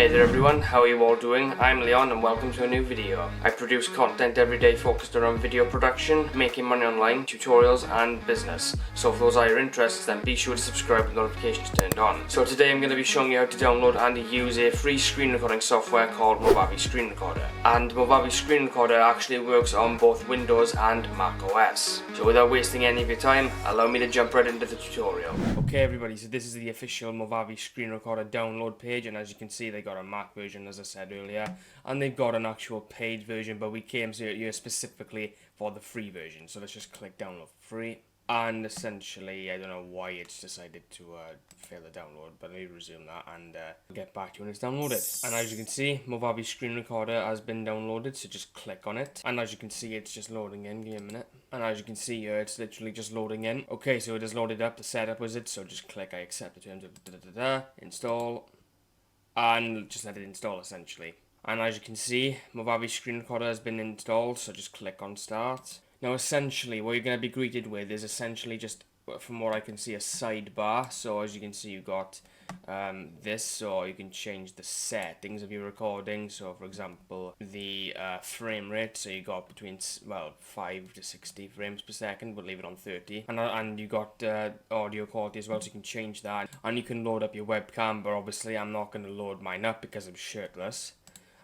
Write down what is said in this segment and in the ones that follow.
Hey there everyone, how are you all doing? I'm Leon and welcome to a new video. I produce content every day focused around video production, making money online, tutorials and business. So if those are your interests, then be sure to subscribe with notifications turned on. So today I'm going to be showing you how to download and use a free screen recording software called Movavi Screen Recorder. And Movavi Screen Recorder actually works on both Windows and Mac OS. So without wasting any of your time, allow me to jump right into the tutorial. Okay everybody, so this is the official Movavi Screen Recorder download page, and as you can see they got a Mac version as I said earlier, and they've got an actual paid version, but we came here specifically for the free version. So let's just click download free, and essentially I don't know why it's decided to fail the download, but let me resume that and get back to you when it's downloaded. And as you can see, Movavi Screen Recorder has been downloaded, so just click on it, and as you can see it's just loading in. Give me a minute. And as you can see here, it's literally just loading in. Okay, so it has loaded up the setup wizard, so just click I accept the terms of install, and just let it install essentially. And as you can see, Movavi Screen Recorder has been installed, so just click on start. Now essentially what you're going to be greeted with is essentially just, from what I can see, a sidebar. So as you can see you've got this, so you can change the settings of your recording. So for example the frame rate, so you got between 5 to 60 frames per second, but leave it on 30. And you got audio quality as well, so you can change that. And you can load up your webcam, but obviously I'm not going to load mine up because I'm shirtless.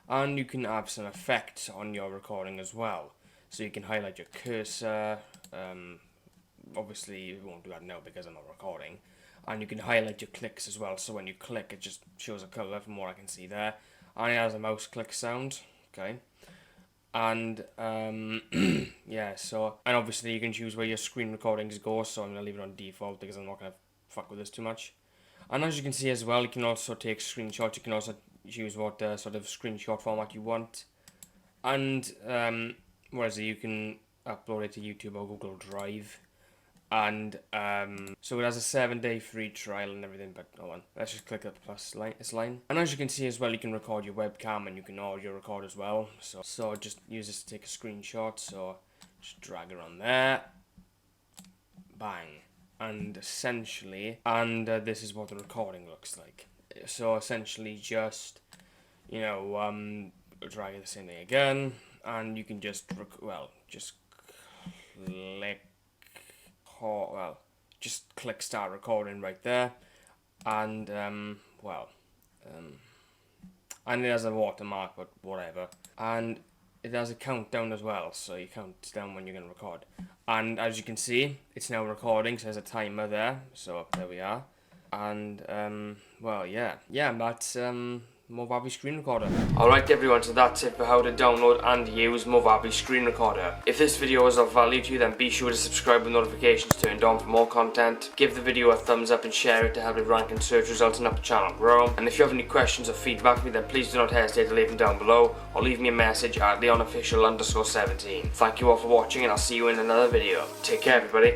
And you can have some effects on your recording as well. So you can highlight your cursor, obviously we won't do that now because I'm not recording. And you can highlight your clicks as well, so when you click it just shows a colour from what I can see there. And it has a mouse click sound, okay. And yeah, so, and obviously you can choose where your screen recordings go, so I'm going to leave it on default because I'm not going to fuck with this too much. And as you can see as well, you can also take screenshots. You can also choose what sort of screenshot format you want. And you can upload it to YouTube or Google Drive. And so it has a 7-day free trial and everything, but hold on, let's just click the plus line. And as you can see as well, you can record your webcam and you can audio record as well. So just use this to take a screenshot. So just drag it on there, bang, and essentially, and this is what the recording looks like. So essentially just, you know, drag the same thing again, and you can just just click start recording right there, and and it has a watermark, but whatever, and it has a countdown as well, so you count down when you're going to record. And as you can see, it's now recording, so there's a timer there, so there we are. And that's Movavi Screen Recorder. Alright everyone, so that's it for how to download and use Movavi Screen Recorder. If this video was of value to you, then be sure to subscribe with notifications turned on for more content. Give the video a thumbs up and share it to help it rank in search results and help the channel grow. And if you have any questions or feedback for me, then please do not hesitate to leave them down below, or leave me a message at leonofficial_17. Thank you all for watching, and I'll see you in another video. Take care everybody.